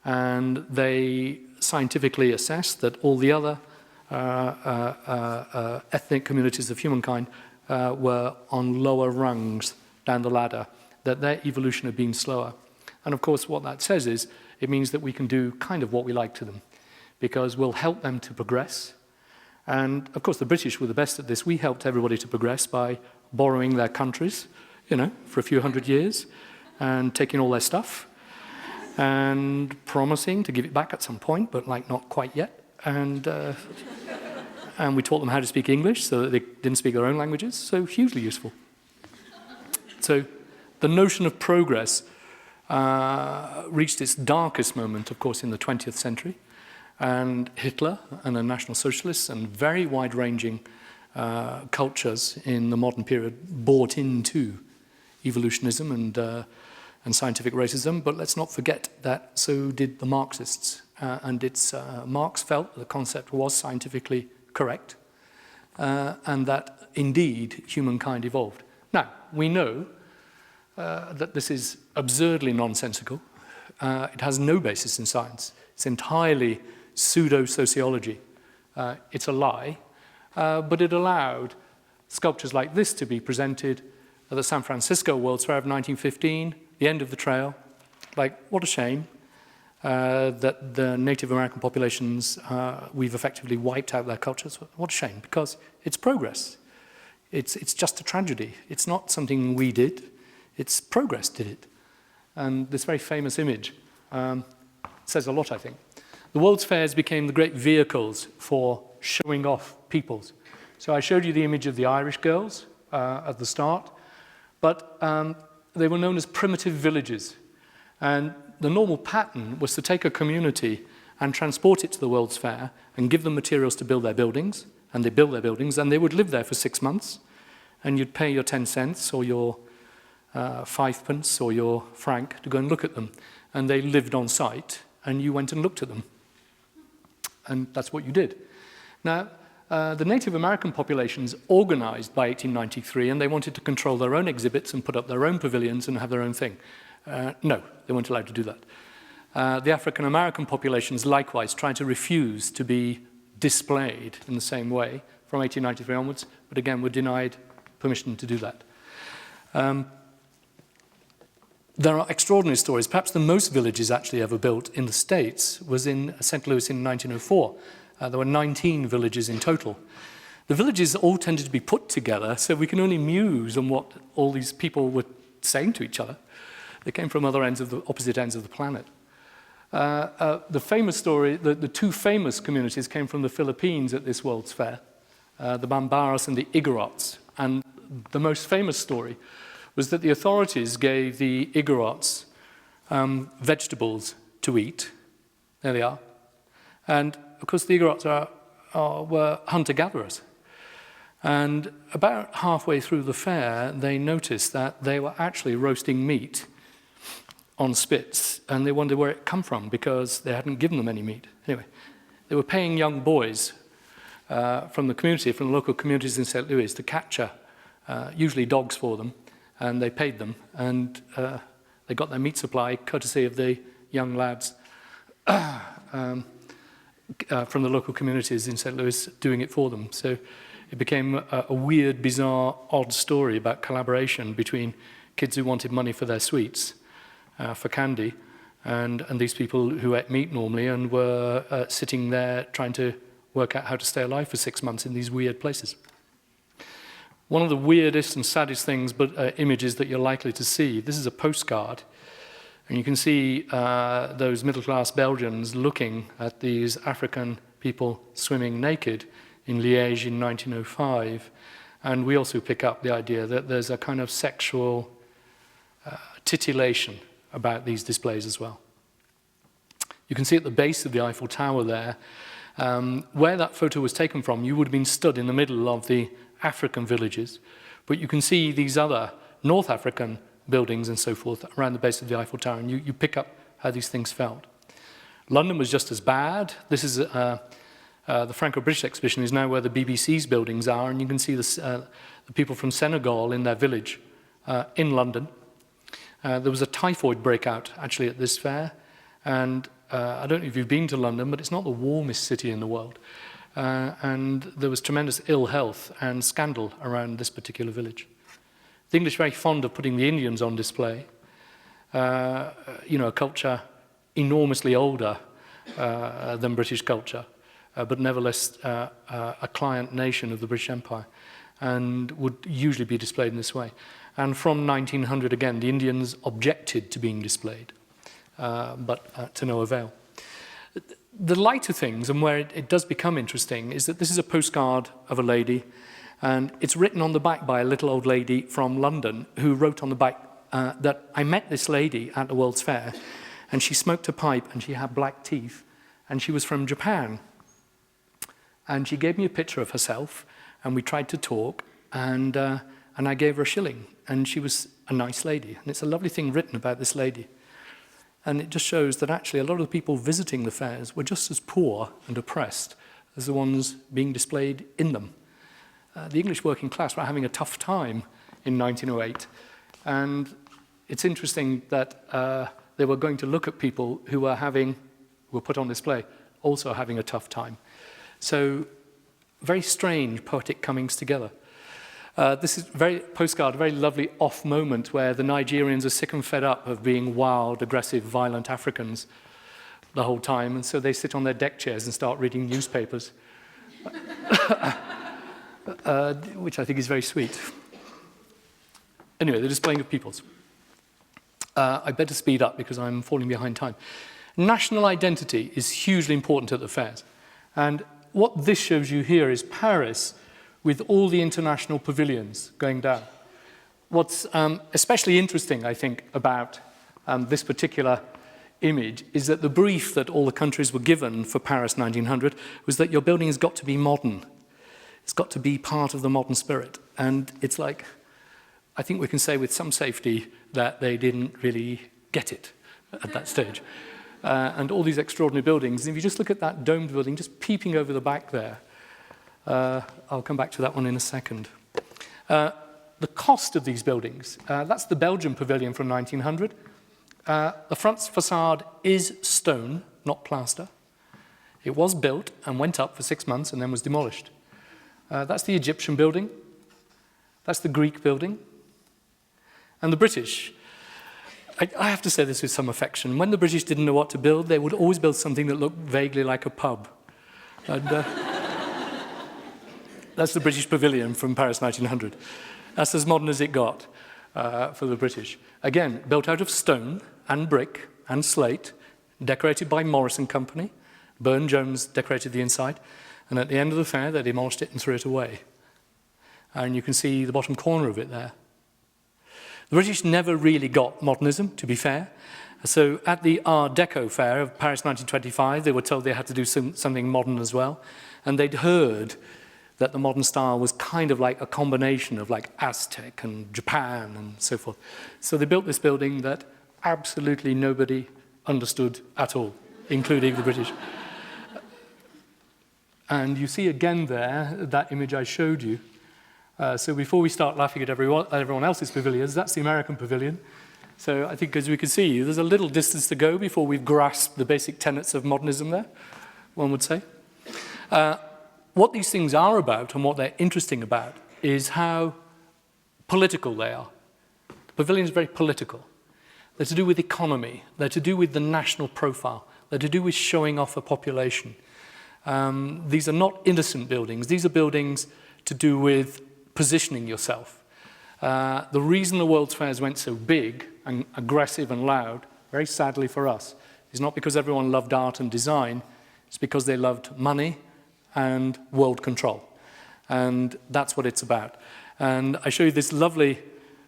and they scientifically assessed that all the other ethnic communities of humankind were on lower rungs down the ladder, that their evolution had been slower. And of course, what that says is, it means that we can do kind of what we like to them, because we'll help them to progress. And of course, the British were the best at this. We helped everybody to progress by borrowing their countries, you know, for a few hundred years, and taking all their stuff, and promising to give it back at some point, but like not quite yet. And we taught them how to speak English so that they didn't speak their own languages, so hugely useful. So the notion of progress reached its darkest moment, of course, in the 20th century. And Hitler and the National Socialists and very wide-ranging cultures in the modern period bought into evolutionism and scientific racism. But let's not forget that so did the Marxists. Marx felt the concept was scientifically correct and that indeed humankind evolved. Now, we know that this is absurdly nonsensical. It has no basis in science. It's entirely pseudo-sociology. It's a lie, but it allowed sculptures like this to be presented at the San Francisco World's Fair of 1915, the end of the trail. Like, what a shame that the Native American populations, we've effectively wiped out their cultures. What a shame, because it's progress. It's just a tragedy. It's not something we did. It's progress did it. And this very famous image says a lot, I think. The World's Fairs became the great vehicles for showing off peoples. So I showed you the image of the Irish girls at the start, but they were known as primitive villages. And the normal pattern was to take a community and transport it to the World's Fair and give them materials to build their buildings. And they built their buildings, and they would live there for 6 months. And you'd pay your 10 cents or your 5 pence or your franc to go and look at them. And they lived on site, and you went and looked at them. And that's what you did. Now, the Native American populations organized by 1893, and they wanted to control their own exhibits and put up their own pavilions and have their own thing. No, they weren't allowed to do that. The African American populations likewise tried to refuse to be displayed in the same way from 1893 onwards, but again were denied permission to do that. There are extraordinary stories. Perhaps the most villages actually ever built in the States was in St. Louis in 1904. There were 19 villages in total. The villages all tended to be put together, so we can only muse on what all these people were saying to each other. They came from opposite ends of the planet. The famous story, the two famous communities came from the Philippines at this World's Fair, the Bambaras and the Igorots. And the most famous story was that the authorities gave the Igorots vegetables to eat. There they are. And of course, the Igorots were hunter-gatherers. And about halfway through the fair, they noticed that they were actually roasting meat on spits, and they wondered where it come from because they hadn't given them any meat. Anyway, they were paying young boys from the community, from the local communities in St. Louis, to capture usually dogs for them, and they paid them, and they got their meat supply courtesy of the young lads from the local communities in St. Louis doing it for them. So it became a weird, bizarre, odd story about collaboration between kids who wanted money for their sweets, for candy, and these people who ate meat normally and were sitting there trying to work out how to stay alive for 6 months in these weird places. One of the weirdest and saddest things, images that you're likely to see, this is a postcard, and you can see those middle-class Belgians looking at these African people swimming naked in Liège in 1905, and we also pick up the idea that there's a kind of sexual titillation about these displays as well. You can see at the base of the Eiffel Tower there, where that photo was taken from, you would have been stood in the middle of the African villages, but you can see these other North African buildings and so forth around the base of the Eiffel Tower, and you pick up how these things felt. London was just as bad. This is the Franco-British exhibition is now where the BBC's buildings are, and you can see the people from Senegal in their village in London. There was a typhoid breakout actually at this fair, and I don't know if you've been to London, but it's not the warmest city in the world. And there was tremendous ill health and scandal around this particular village. The English are very fond of putting the Indians on display. A culture enormously older than British culture, but nevertheless a client nation of the British Empire, and would usually be displayed in this way. And from 1900, again, the Indians objected to being displayed, but to no avail. The lighter things, and where it does become interesting, is that this is a postcard of a lady, And it's written on the back by a little old lady from London who wrote on the back that I met this lady at the World's Fair, and she smoked a pipe and she had black teeth, and she was from Japan. And she gave me a picture of herself, and we tried to talk, and I gave her a shilling, and she was a nice lady. And it's a lovely thing written about this lady. And it just shows that actually a lot of the people visiting the fairs were just as poor and oppressed as the ones being displayed in them. The English working class were having a tough time in 1908, and it's interesting that they were going to look at people who were put on display, also having a tough time. So, very strange poetic comings together. This is a very lovely off moment where the Nigerians are sick and fed up of being wild, aggressive, violent Africans the whole time, and so they sit on their deck chairs and start reading newspapers, which I think is very sweet. Anyway, the displaying of peoples. I better speed up because I'm falling behind time. National identity is hugely important at the fairs, and what this shows you here is Paris with all the international pavilions going down. What's especially interesting, I think, about this particular image is that the brief that all the countries were given for Paris 1900 was that your building has got to be modern. It's got to be part of the modern spirit. And it's like, I think we can say with some safety that they didn't really get it at that stage. And all these extraordinary buildings, if you just look at that domed building just peeping over the back there, I'll come back to that one in a second. The cost of these buildings, that's the Belgian pavilion from 1900. The front facade is stone, not plaster. It was built and went up for 6 months and then was demolished. That's the Egyptian building. That's the Greek building. And the British. I have to say this with some affection. When the British didn't know what to build, they would always build something that looked vaguely like a pub. And, that's the British Pavilion from Paris 1900. That's as modern as it got for the British. Again, built out of stone and brick and slate, decorated by Morris and Company. Burne-Jones decorated the inside. And at the end of the fair, they demolished it and threw it away. And you can see the bottom corner of it there. The British never really got modernism, to be fair. So at the Art Deco Fair of Paris 1925, they were told they had to do something modern as well. And they'd heard that the modern style was kind of like a combination of like Aztec and Japan and so forth. So they built this building that absolutely nobody understood at all, including the British. And you see again there, that image I showed you. So before we start laughing at everyone else's pavilions, that's the American pavilion. So I think as we can see, there's a little distance to go before we've grasped the basic tenets of modernism there, one would say. What these things are about and what they're interesting about is how political they are. The pavilion is very political. They're to do with economy. They're to do with the national profile. They're to do with showing off a population. These are not innocent buildings. These are buildings to do with positioning yourself. The reason the World's Fairs went so big and aggressive and loud, very sadly for us, is not because everyone loved art and design. It's because they loved money and world control. And that's what it's about. And I show you this lovely,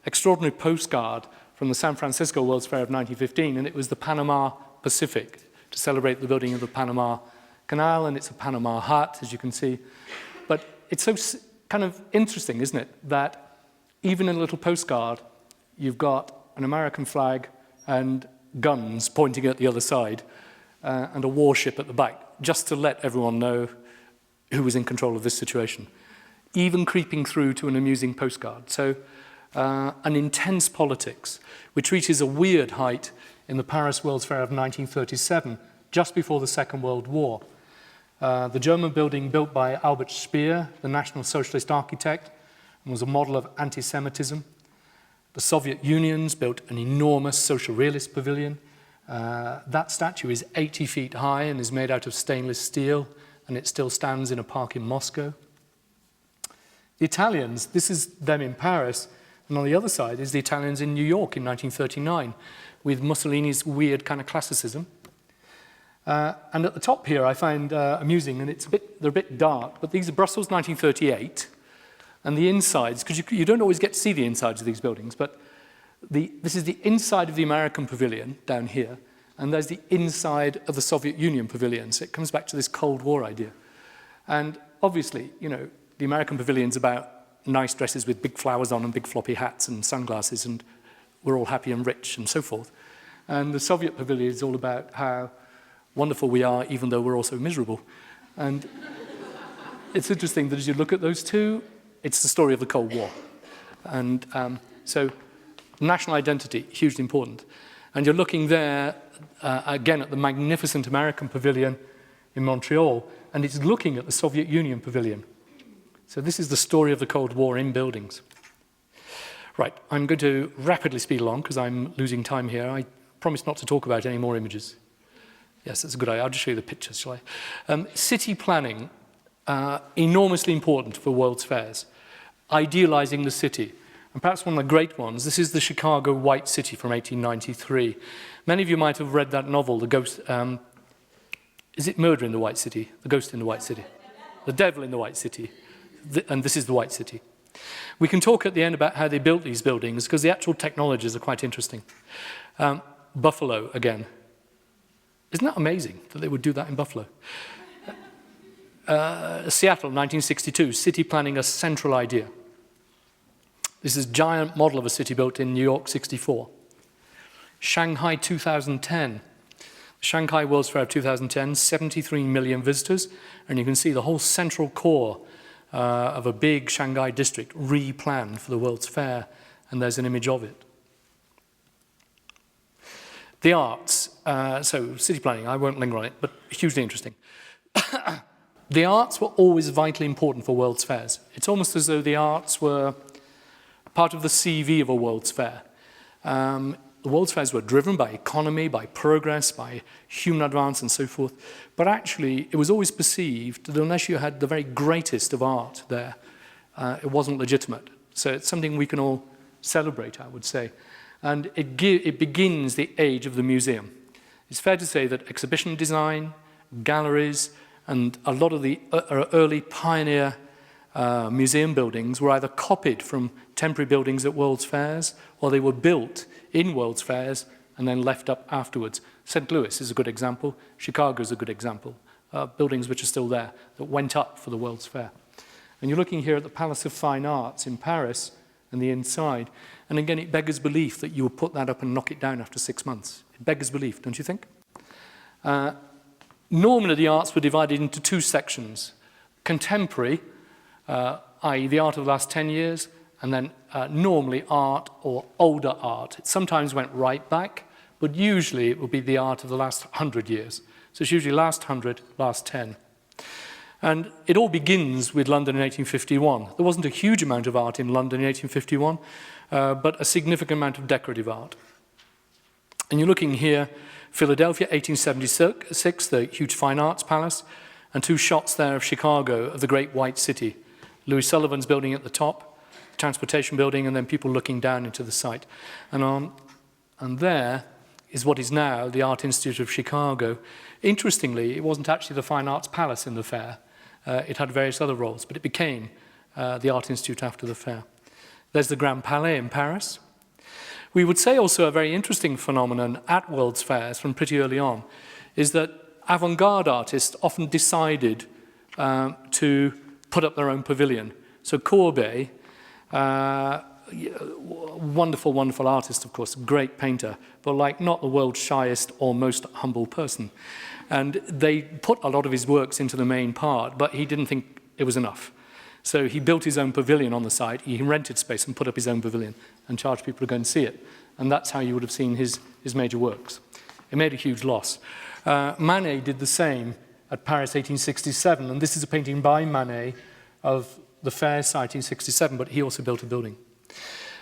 extraordinary postcard from the San Francisco World's Fair of 1915, and it was the Panama Pacific to celebrate the building of the Panama Canal, and it's a Panama hut, as you can see. But it's so kind of interesting, isn't it, that even in a little postcard, you've got an American flag and guns pointing at the other side, and a warship at the back, just to let everyone know who was in control of this situation, even creeping through to an amusing postcard. So an intense politics, which reaches a weird height in the Paris World's Fair of 1937, just before the Second World War. The German building built by Albert Speer, the National Socialist architect, and was a model of anti-Semitism. The Soviet Union's built an enormous social realist pavilion. That statue is 80 feet high and is made out of stainless steel, and it still stands in a park in Moscow. The Italians, this is them in Paris, and on the other side is the Italians in New York in 1939, with Mussolini's weird kind of classicism. And at the top here I find amusing, and they're a bit dark, but these are Brussels 1938, And the insides, because you don't always get to see the insides of these buildings, but this is the inside of the American pavilion down here, and there's the inside of the Soviet Union pavilion. So it comes back to this Cold War idea. And obviously, you know, the American pavilion's about nice dresses with big flowers on and big floppy hats and sunglasses, and we're all happy and rich and so forth. And the Soviet pavilion is all about how wonderful we are, even though we're also miserable. And it's interesting that as you look at those two, it's the story of the Cold War. And so national identity, hugely important. And you're looking there, again, at the magnificent American pavilion in Montreal, and it's looking at the Soviet Union pavilion. So this is the story of the Cold War in buildings. Right, I'm going to rapidly speed along because I'm losing time here. I promise not to talk about any more images. Yes, that's a good idea. I'll just show you the pictures, shall I? City planning, enormously important for World's Fairs. Idealizing the city. And perhaps one of the great ones, this is the Chicago White City from 1893. Many of you might have read that novel, The Ghost, is it Murder in the White City? The Ghost in the White City? The Devil in the White City. And this is the White City. We can talk at the end about how they built these buildings, because the actual technologies are quite interesting. Buffalo, again. Isn't that amazing that they would do that in Buffalo? Seattle, 1962, city planning a central idea. This is a giant model of a city built in New York, 64. Shanghai, 2010. Shanghai World's Fair of 2010, 73 million visitors, and you can see the whole central core of a big Shanghai district re-planned for the World's Fair, and there's an image of it. The arts, so city planning, I won't linger on it, but hugely interesting. The arts were always vitally important for World's Fairs. It's almost as though the arts were part of the CV of a World's Fair. The World's Fairs were driven by economy, by progress, by human advance and so forth. But actually, it was always perceived that unless you had the very greatest of art there, it wasn't legitimate. So it's something we can all celebrate, I would say. And it begins the age of the museum. It's fair to say that exhibition design, galleries, and a lot of the early pioneer museum buildings were either copied from temporary buildings at World's Fairs, or they were built in World's Fairs and then left up afterwards. St. Louis is a good example. Chicago is a good example. Buildings which are still there that went up for the World's Fair. And you're looking here at the Palace of Fine Arts in Paris and the inside. And again, it beggars belief that you would put that up and knock it down after 6 months. It beggars belief, don't you think? Normally, the arts were divided into two sections. Contemporary, i.e. the art of the last 10 years, and then normally art or older art. It sometimes went right back, but usually it would be the art of the last 100 years. So it's usually last 100, last 10. And it all begins with London in 1851. There wasn't a huge amount of art in London in 1851, but a significant amount of decorative art. And you're looking here, Philadelphia, 1876, the huge fine arts palace, and two shots there of Chicago, of the Great White City. Louis Sullivan's building at the top, the transportation building, and then people looking down into the site. And there is what is now the Art Institute of Chicago. Interestingly, it wasn't actually the Fine Arts Palace in the fair. It had various other roles, but it became the Art Institute after the fair. There's the Grand Palais in Paris. We would say also a very interesting phenomenon at World's Fairs from pretty early on is that avant-garde artists often decided to put up their own pavilion. So Courbet, wonderful, wonderful artist, of course, great painter, but like not the world's shyest or most humble person. And they put a lot of his works into the main part, but he didn't think it was enough. So he built his own pavilion on the site, he rented space and put up his own pavilion and charged people to go and see it. And that's how you would have seen his major works. It made a huge loss. Manet did the same at Paris 1867, and this is a painting by Manet of the fair site in 67, but he also built a building.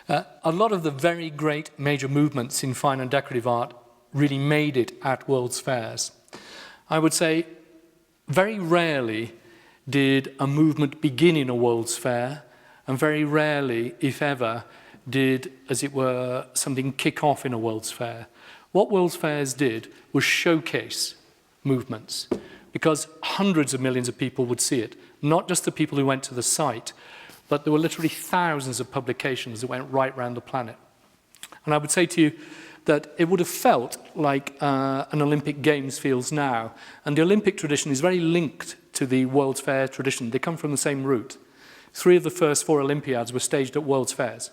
A lot of the very great major movements in fine and decorative art really made it at World's Fairs. I would say very rarely did a movement begin in a World's Fair, and very rarely, if ever, did, as it were, something kick off in a World's Fair. What World's Fairs did was showcase movements, because hundreds of millions of people would see it, not just the people who went to the site, but there were literally thousands of publications that went right around the planet. And I would say to you that it would have felt like an Olympic Games feels now. And the Olympic tradition is very linked to the World's Fair tradition. They come from the same root. 3 of the first 4 Olympiads were staged at World's Fairs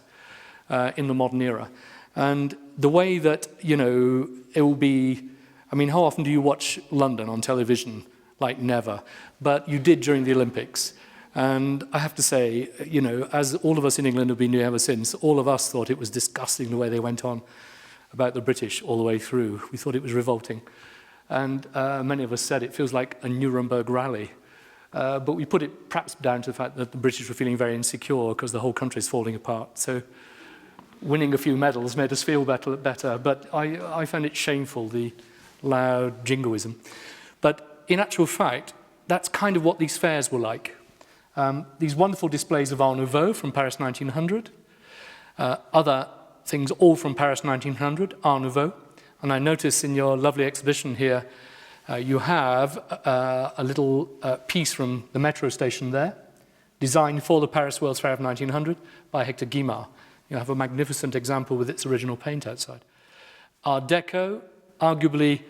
in the modern era. And the way that, you know, it will be, I mean, how often do you watch London on television? Like never. But you did during the Olympics. And I have to say, you know, as all of us in England have been doing ever since, all of us thought it was disgusting the way they went on about the British all the way through. We thought it was revolting. And many of us said it feels like a Nuremberg rally. But we put it perhaps down to the fact that the British were feeling very insecure because the whole country is falling apart. So winning a few medals made us feel better. But I found it shameful, the loud jingoism. But in actual fact, that's kind of what these fairs were like. These wonderful displays of Art Nouveau from Paris 1900, other things all from Paris 1900, Art Nouveau. And I notice in your lovely exhibition here, you have a little piece from the metro station there, designed for the Paris World's Fair of 1900 by Hector Guimard. You have a magnificent example with its original paint outside. Art Deco arguably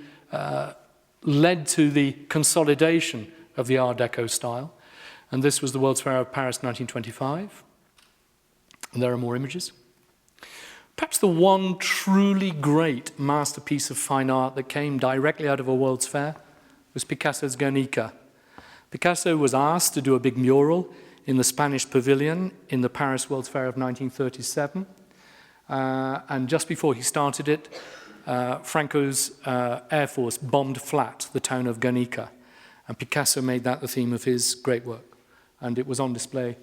led to the consolidation of the Art Deco style. And this was the World's Fair of Paris 1925. And there are more images. Perhaps the one truly great masterpiece of fine art that came directly out of a World's Fair was Picasso's Guernica. Picasso was asked to do a big mural in the Spanish pavilion in the Paris World's Fair of 1937. And just before he started it, Franco's Air Force bombed flat the town of Guernica. And Picasso made that the theme of his great work. And it was on display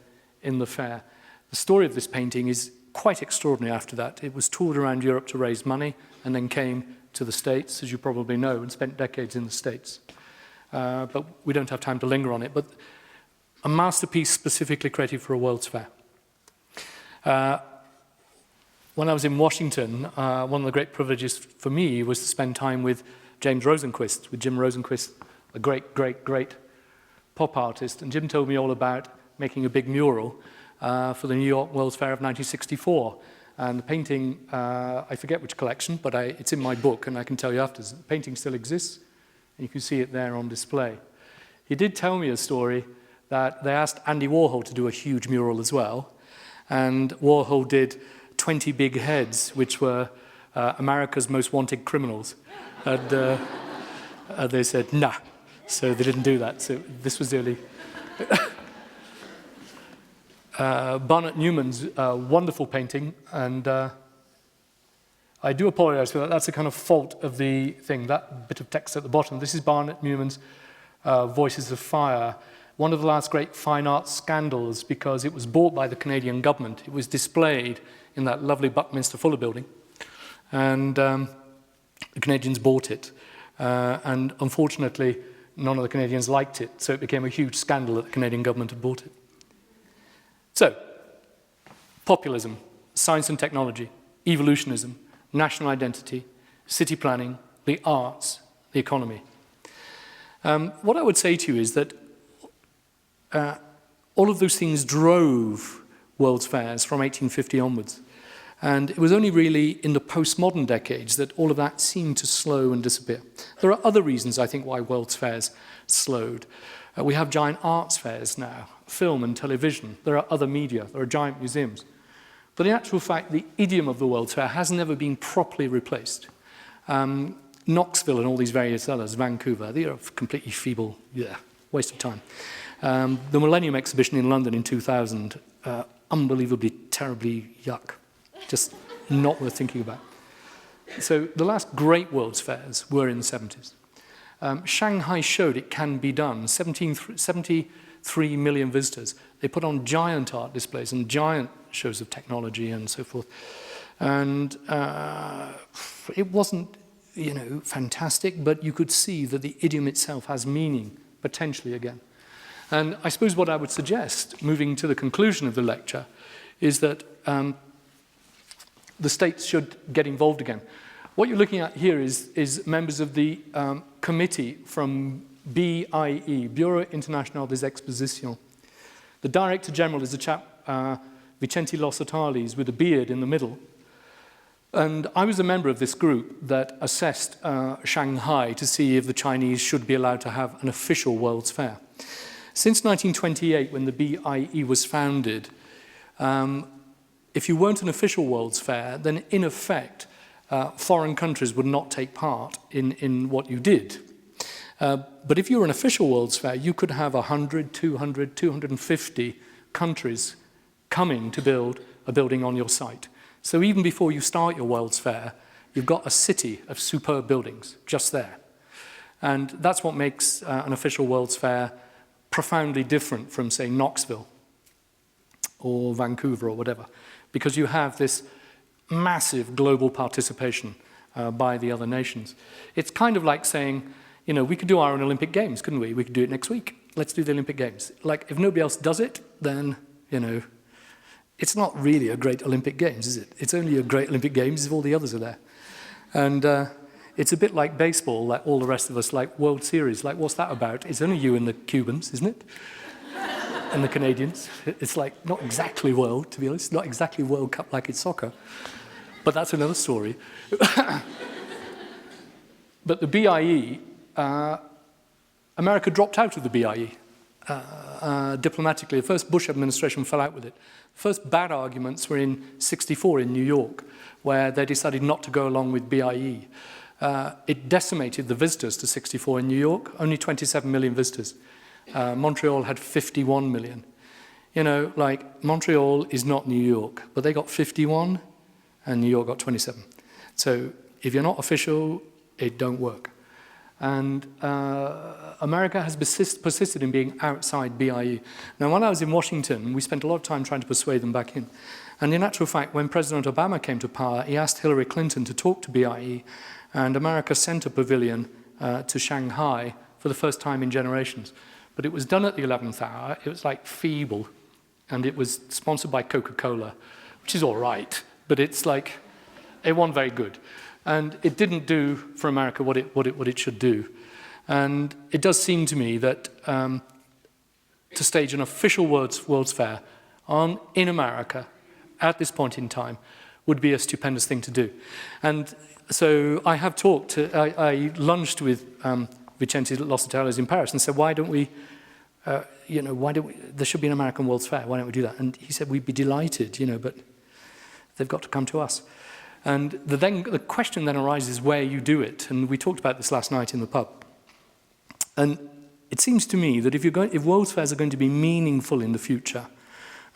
in the fair. The story of this painting is quite extraordinary after that. It was toured around Europe to raise money and then came to the States, as you probably know, and spent decades in the States. But we don't have time to linger on it. But a masterpiece specifically created for a World's Fair. When I was in Washington, one of the great privileges for me was to spend time with James Rosenquist, with Jim Rosenquist, a great, great, great pop artist. And Jim told me all about making a big mural for the New York World's Fair of 1964. And the painting, I forget which collection, but it's in my book, and I can tell you afterwards. The painting still exists, and you can see it there on display. He did tell me a story that they asked Andy Warhol to do a huge mural as well, and Warhol did 20 big heads, which were America's most wanted criminals. And they said, nah. So they didn't do that. So this was the only... Barnett Newman's wonderful painting, and I do apologize for that. That's a kind of fault of the thing, that bit of text at the bottom. This is Barnett Newman's Voices of Fire, one of the last great fine arts scandals because it was bought by the Canadian government. It was displayed in that lovely Buckminster Fuller building, and the Canadians bought it. And unfortunately, none of the Canadians liked it, so it became a huge scandal that the Canadian government had bought it. So, populism, science and technology, evolutionism, national identity, city planning, the arts, the economy. What I would say to you is that all of those things drove World's Fairs from 1850 onwards. And it was only really in the postmodern decades that all of that seemed to slow and disappear. There are other reasons, I think, why World's Fairs slowed. We have giant arts fairs now, film and television. There are other media. There are giant museums. But in actual fact, the idiom of the World's Fair has never been properly replaced. Knoxville and all these various others, Vancouver, they are completely feeble, waste of time. The Millennium Exhibition in London in 2000, unbelievably, terribly yuck. Just not worth thinking about. So the last great World's Fairs were in the 70s. Shanghai showed it can be done. 73 million visitors. They put on giant art displays and giant shows of technology and so forth. And it wasn't, fantastic, but you could see that the idiom itself has meaning, potentially again. And I suppose what I would suggest, moving to the conclusion of the lecture, is that the states should get involved again. What you're looking at here is members of the committee from BIE, Bureau International des Expositions. The Director General is a chap, Vicente Losatales, with a beard in the middle. And I was a member of this group that assessed Shanghai to see if the Chinese should be allowed to have an official World's Fair. Since 1928, when the BIE was founded, if you weren't an official World's Fair, then in effect, foreign countries would not take part in what you did. But if you were an official World's Fair, you could have 100, 200, 250 countries coming to build a building on your site. So even before you start your World's Fair, you've got a city of superb buildings just there. And that's what makes an official World's Fair profoundly different from, say, Knoxville or Vancouver or whatever, because you have this massive global participation by the other nations. It's kind of like saying, you know, we could do our own Olympic Games, couldn't we? We could do it next week. Let's do the Olympic Games. Like, if nobody else does it, then, you know, it's not really a great Olympic Games, is it? It's only a great Olympic Games if all the others are there. And it's a bit like baseball, like all the rest of us, like World Series. Like, what's that about? It's only you and the Cubans, isn't it? And the Canadians. It's like not exactly world, to be honest. Not exactly World Cup like it's soccer. But that's another story. But the BIE, America dropped out of the BIE diplomatically. The first Bush administration fell out with it. First bad arguments were in '64 in New York, where they decided not to go along with BIE. It decimated the visitors to '64 in New York, only 27 million visitors. Montreal had 51 million. You know, like, Montreal is not New York, but they got 51 and New York got 27. So if you're not official, it don't work. And America has persisted in being outside BIE. Now, when I was in Washington, we spent a lot of time trying to persuade them back in. And in actual fact, when President Obama came to power, he asked Hillary Clinton to talk to BIE, and America sent a pavilion to Shanghai for the first time in generations. But it was done at the 11th hour. It was like feeble, and it was sponsored by Coca-Cola, which is all right, but it's like, it wasn't very good. And it didn't do for America what it should do. And it does seem to me that to stage an official World's Fair in America at this point in time would be a stupendous thing to do. And so I have talked, I lunched with Vicente Losatales in Paris and said, why don't we, there should be an American World's Fair, why don't we do that? And he said, we'd be delighted, but they've got to come to us. And the question then arises where you do it. And we talked about this last night in the pub. And it seems to me that if World's Fairs are going to be meaningful in the future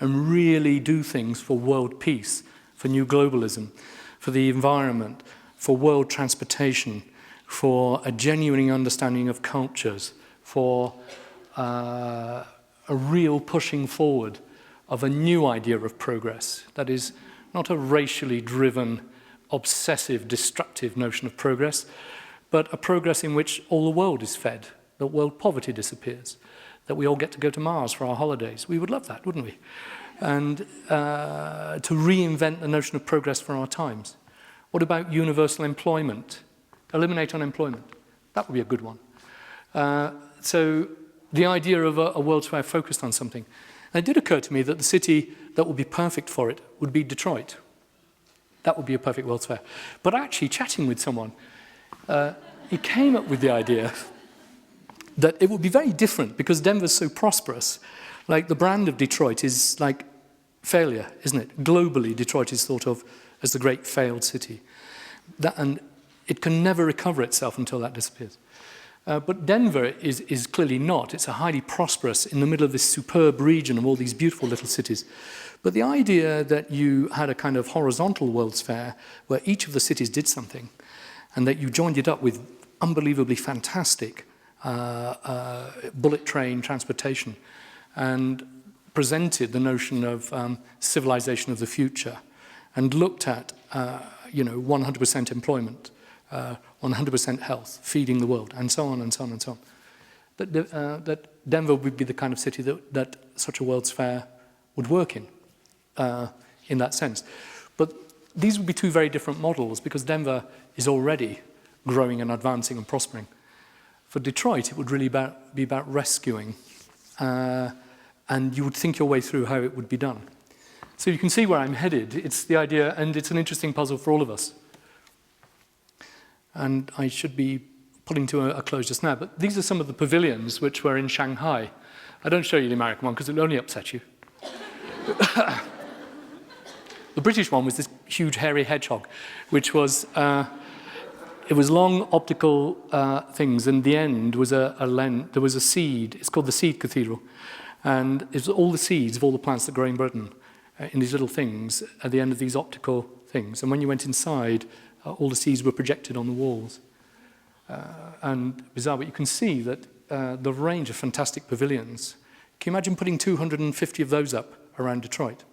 and really do things for world peace, for new globalism, for the environment, for world transportation, for a genuine understanding of cultures, for a real pushing forward of a new idea of progress that is not a racially driven, obsessive, destructive notion of progress, but a progress in which all the world is fed, that world poverty disappears, that we all get to go to Mars for our holidays. We would love that, wouldn't we? And to reinvent the notion of progress for our times. What about universal employment? Eliminate unemployment. That would be a good one. So the idea of a World's Fair focused on something. And it did occur to me that the city that would be perfect for it would be Detroit. That would be a perfect World's Fair. But actually, chatting with someone, he came up with the idea that it would be very different because Denver's so prosperous. Like, the brand of Detroit is like failure, isn't it? Globally, Detroit is thought of as the great failed city. And it can never recover itself until that disappears. But Denver is clearly not. It's a highly prosperous, in the middle of this superb region of all these beautiful little cities. But the idea that you had a kind of horizontal World's Fair where each of the cities did something and that you joined it up with unbelievably fantastic bullet train transportation and presented the notion of civilization of the future and looked at 100% employment, 100% health, feeding the world, and so on and so on and so on. That Denver would be the kind of city that such a World's Fair would work in that sense. But these would be two very different models because Denver is already growing and advancing and prospering. For Detroit, it would really be about rescuing and you would think your way through how it would be done. So you can see where I'm headed. It's the idea, and it's an interesting puzzle for all of us. And I should be putting to a close just now, but these are some of the pavilions which were in Shanghai. I don't show you the American one because it'll only upset you. The British one was this huge hairy hedgehog, which was, it was long optical things, and the end was a lens. There was a seed. It's called the Seed Cathedral, and it was all the seeds of all the plants that grow in Britain in these little things at the end of these optical things. And when you went inside, all the seeds were projected on the walls. And bizarre, but you can see that the range of fantastic pavilions. Can you imagine putting 250 of those up around Detroit?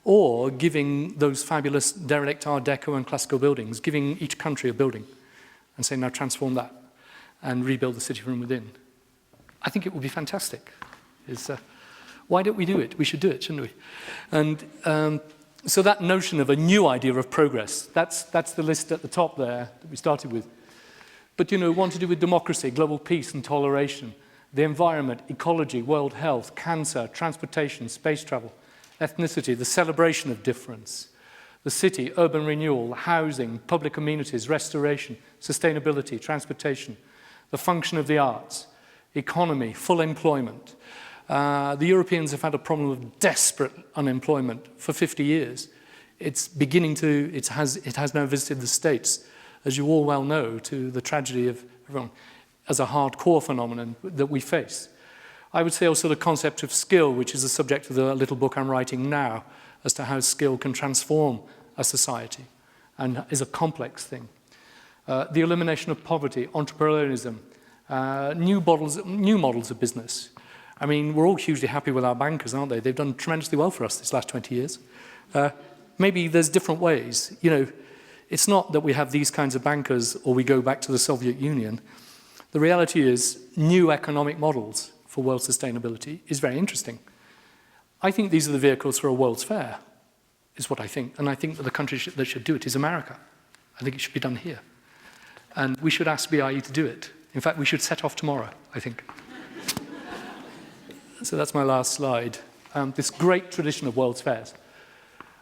Or giving those fabulous derelict Art Deco and classical buildings, giving each country a building and saying, now transform that and rebuild the city from within. I think it would be fantastic. Why don't we do it? We should do it, shouldn't we? And so that notion of a new idea of progress, that's the list at the top there that we started with. But, you know, want to do with democracy, global peace and toleration, the environment, ecology, world health, cancer, transportation, space travel, ethnicity, the celebration of difference, the city, urban renewal, housing, public amenities, restoration, sustainability, transportation, the function of the arts, economy, full employment. The Europeans have had a problem of desperate unemployment for 50 years. It's beginning to, it has now visited the States, as you all well know, to the tragedy of everyone, as a hardcore phenomenon that we face. I would say also the concept of skill, which is the subject of the little book I'm writing now, as to how skill can transform a society and is a complex thing. The elimination of poverty, entrepreneurialism, new models of business. I mean, we're all hugely happy with our bankers, aren't they? They've done tremendously well for us this last 20 years. Maybe there's different ways. You know, it's not that we have these kinds of bankers or we go back to the Soviet Union. The reality is new economic models for world sustainability is very interesting. I think these are the vehicles for a World's Fair, is what I think. And I think that the country that should do it is America. I think it should be done here. And we should ask BIE to do it. In fact, we should set off tomorrow, I think. So that's my last slide. This great tradition of World's Fairs.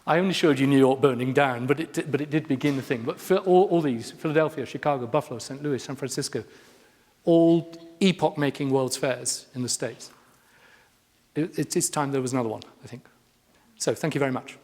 I only showed you New York burning down, but it did begin the thing. But for all these, Philadelphia, Chicago, Buffalo, St. Louis, San Francisco, all epoch-making World's Fairs in the States. It's time there was another one, I think. So thank you very much.